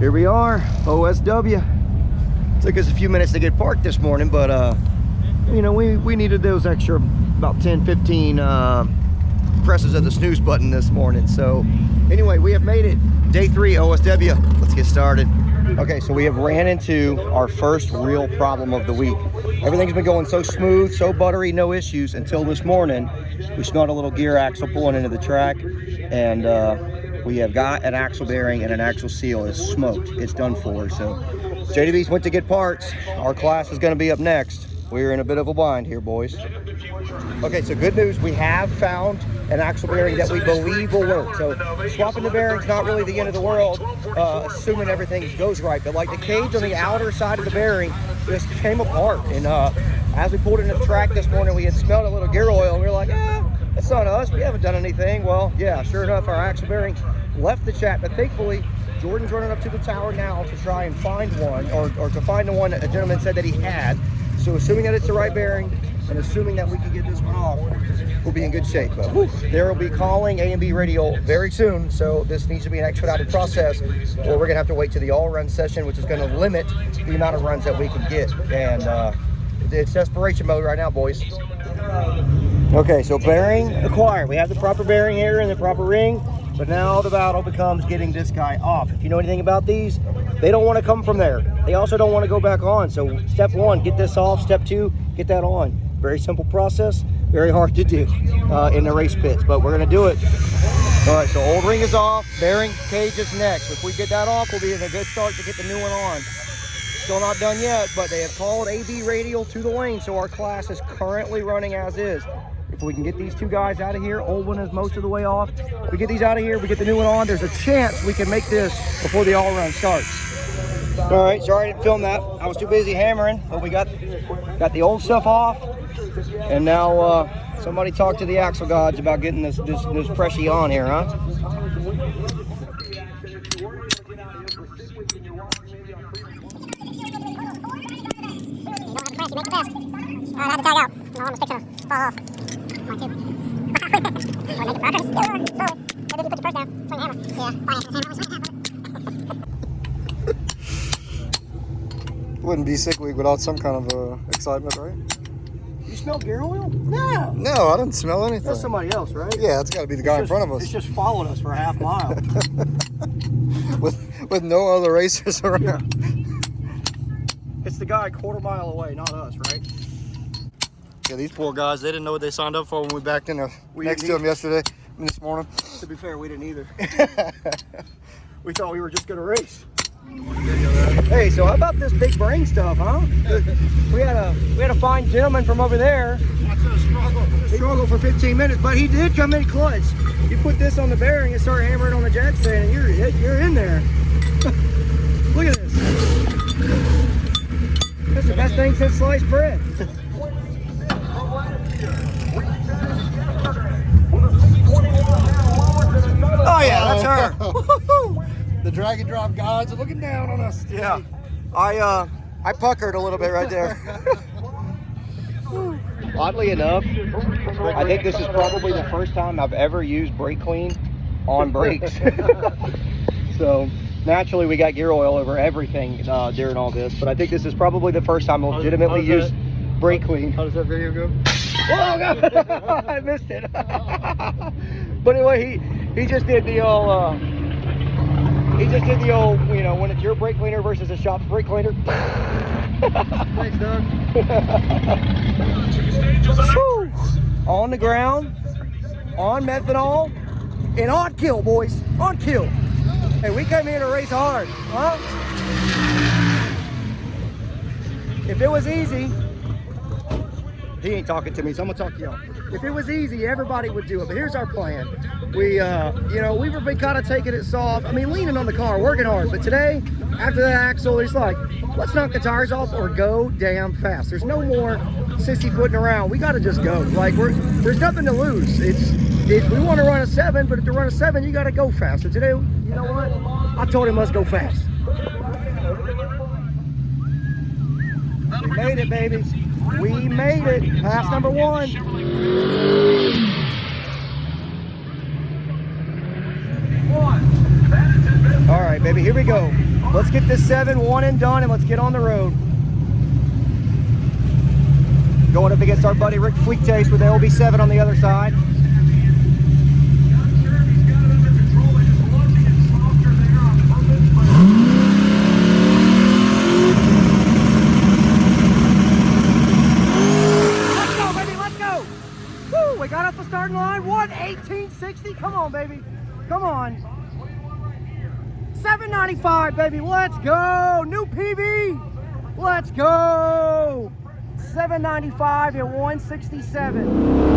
Here we are, OSW. Took us a few minutes to get parked this morning, but you know, we needed those extra about 10-15 presses of the snooze button this morning. So anyway, we have made it. Day 3 OSW. Let's get started. Okay, so we have ran into our first real problem of the week. Everything's been going so smooth, so buttery, no issues until this morning. We smelled a little gear axle pulling into the track, and we have got an axle bearing and an axle seal. It's smoked. It's done for. So JDB's went to get parts. Our class is going to be up next. We're in a bit of a bind here, boys. Okay, so good news. We have found an axle bearing that we believe will work. So swapping the bearings, not really the end of the world, assuming everything goes right. But like the cage on the outer side of the bearing just came apart. And as we pulled into the track this morning, we had smelled a little gear oil. And we were like, that's not us. We haven't done anything. Well, yeah, sure enough, our axle bearing left the chat. But thankfully, Jordan's running up to the tower now to try and find one, or to find the one that a gentleman said that he had. So assuming that it's the right bearing, and assuming that we can get this one off, we'll be in good shape. But there will be calling A&B radio very soon, so this needs to be an expedited process, or we're gonna have to wait to the all-run session, which is gonna limit the amount of runs that we can get. And it's desperation mode right now, boys. Okay, so bearing acquired. We have the proper bearing here and the proper ring, but now the battle becomes getting this guy off. If you know anything about these, they don't want to come from there. They also don't want to go back on. So step 1, get this off. Step 2, get that on. Very simple process, very hard to do in the race pits, but we're gonna do it. All right, so old ring is off, bearing cage is next. If we get that off, we'll be in a good start to get the new one on. Still not done yet, but they have called AB radial to the lane, so our class is currently running as is. If we can get these two guys out of here, old one is most of the way off. We get these out of here, we get the new one on, there's a chance we can make this before the all run starts. All right, sorry I didn't film that. I was too busy hammering, but we got the old stuff off. And now somebody talk to the axle gods about getting this freshie on here, huh? Wouldn't be sick week without some kind of excitement, right? You smell gear oil? No. No, I didn't smell anything. That's somebody else, right? Yeah, it's got to be the guy in front of us. It's just followed us for a half mile. with no other racers around. Yeah. It's the guy a quarter mile away, not us, right? Yeah, these poor guys, they didn't know what they signed up for when we backed in next to them yesterday and this morning. To be fair, we didn't either. We thought we were just going to race. Hey, so how about this big brain stuff, huh? We had a fine gentleman from over there. Struggle for 15 minutes, but he did come in clutch. You put this on the bearing and start hammering on the jack stand, and you're in there. Look at this. That's the best thing since sliced bread. Oh yeah, that's her. The drag and drop gods are looking down on us. Yeah, I puckered a little bit right there. Oddly enough, I think this is probably the first time I've ever used brake clean on brakes. So naturally we got gear oil over everything during all this, but I think this is probably the first time I've legitimately used brake clean. How does that video go? Oh God, I missed it. But anyway, he just did the old. You know, when it's your brake cleaner versus a shop's brake cleaner. Thanks, Doug. On the ground, on methanol, and on kill, boys. On kill. Hey, we came here to race hard, huh? If it was easy, he ain't talking to me, so I'm gonna talk to y'all. If it was easy, everybody would do it, but here's our plan. We, you know, we've been kind of taking it soft. I mean, leaning on the car, working hard, but today, after the axle, it's like, let's knock the tires off or go damn fast. There's no more sissy-footing around. We gotta just go. Like, there's nothing to lose. We want to run a 7, but if to run a 7, you gotta go fast. So today, you know what? I told him let's go fast. We made it, baby. We made it. Pass number 1. All right. right, baby, here we go. Let's get this 7 one and done, and let's get on the road. Going up against our buddy Rick Fuentes with the LB7 on the other side. Let's go, baby, let's go. Woo, we got up the starting line. 1:18.60. Come on, baby. Come on. 795, baby. Let's go. New PB. Let's go. 795 at 167.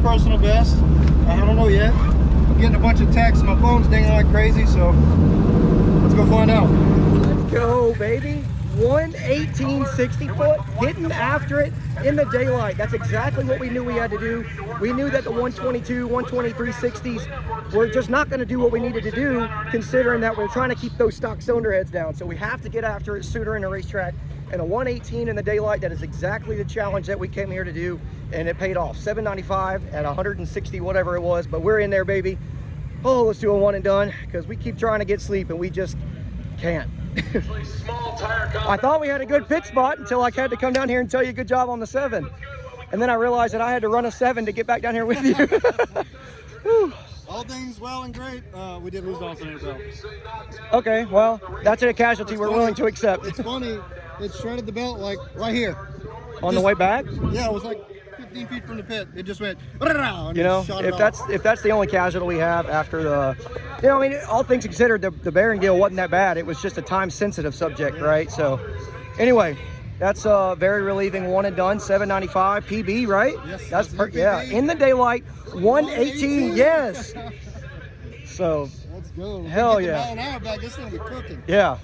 Personal best. I don't know yet. I'm getting a bunch of texts. My phone's dinging like crazy, so let's go find out. Let's go, baby. 1:18.60 foot, getting after it in the daylight. That's exactly what we knew we had to do. We knew that the 122, 123.60s were just not going to do what we needed to do, considering that we're trying to keep those stock cylinder heads down. So we have to get after it sooner in a racetrack. And a 1:18 in the daylight, that is exactly the challenge that we came here to do, and it paid off. 795 at 160, whatever it was, but we're in there, baby. Oh, let's do a one and done, because we keep trying to get sleep and we just can't. I thought we had a good pit spot until I had to come down here and tell you good job on the 7. And then I realized that I had to run a 7 to get back down here with you. All things well and great. We did lose the alternator belt. Okay, well, that's a casualty we're willing to accept. It's funny. It shredded the belt like right here. On the way back? Yeah, it was like 15 feet from the pit. It just went. You know, if that's the only casualty we have after the, you know, I mean, all things considered, the bearing deal wasn't that bad. It was just a time-sensitive subject, right? So, anyway, that's a very relieving one and done. 795 PB, right? Yes, that's yeah. In the daylight, 1:18. Yes. So. Let's go. Hell yeah. Mile an hour back. This thing will be cooking. Yeah.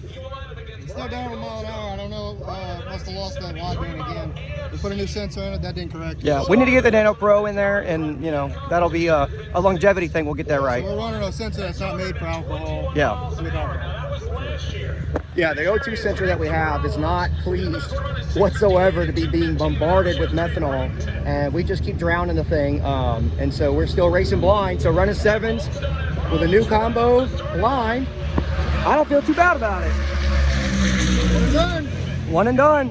It's still down to a mile an hour. I don't know. Must have lost that wide band again. We put a new sensor in it. That didn't correct it. Yeah, we need to get the Nano Pro in there, and you know that'll be a longevity thing. We'll get that right. So we're running a sensor that's not made for alcohol. Yeah. With alcohol. Yeah, the O2 sensor that we have is not pleased whatsoever to be being bombarded with methanol, and we just keep drowning the thing. And so we're still racing blind. So running 7s with a new combo line, I don't feel too bad about it. One and done. One and done.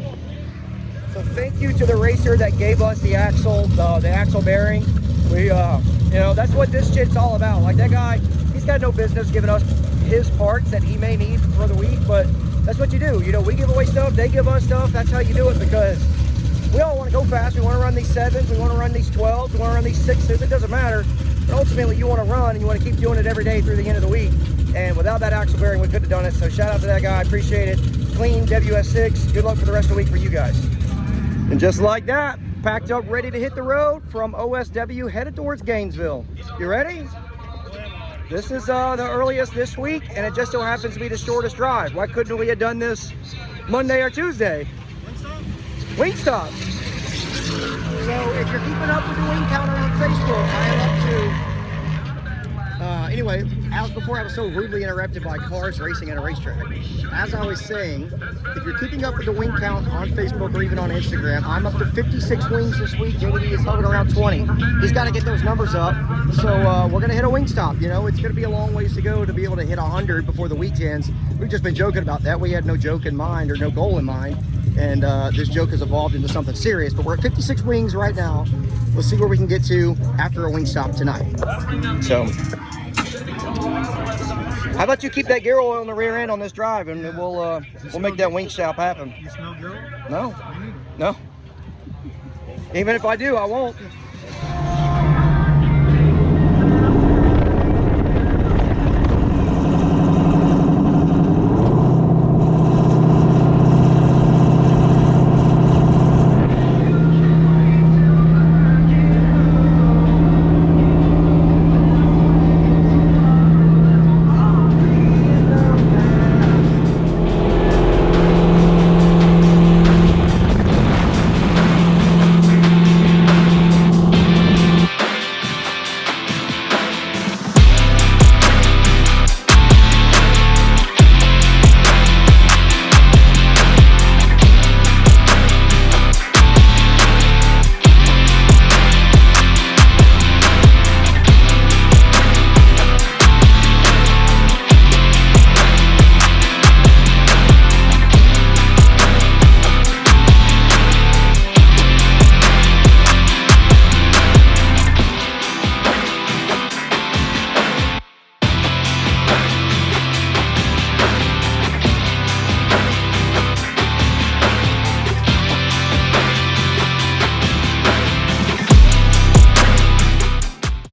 So thank you to the racer that gave us the axle bearing. We, you know, that's what this shit's all about. Like that guy, he's got no business giving us his parts that he may need for the week, but that's what you do. You know, we give away stuff, they give us stuff. That's how you do it, because we all want to go fast. We want to run these 7s, we want to run these 12s, we want to run these 6s. It doesn't matter. But ultimately, you want to run and you want to keep doing it every day through the end of the week. And without that axle bearing, we couldn't have done it. So shout out to that guy. I appreciate it. Clean WS6. Good luck for the rest of the week for you guys. And just like that, packed up, ready to hit the road from OSW, headed towards Gainesville. You ready? This is the earliest this week, and it just so happens to be the shortest drive. Why couldn't we have done this Monday or Tuesday? Wingstop. So if you're keeping up with the wing counter on Facebook, I am up to, anyway, as before I was so rudely interrupted by cars racing at a racetrack. As I was saying, if you're keeping up with the wing count on Facebook or even on Instagram, I'm up to 56 wings this week. JD is hovering around 20. He's got to get those numbers up. So we're going to hit a Wingstop. You know, it's going to be a long ways to go to be able to hit 100 before the week ends. We've just been joking about that. We had no joke in mind or no goal in mind. And this joke has evolved into something serious. But we're at 56 wings right now. We'll see where we can get to after a Wingstop tonight. So, how about you keep that gear oil on the rear end on this drive, and we'll make that Wingstop happen. You smell gear oil? No. No. Even if I do, I won't.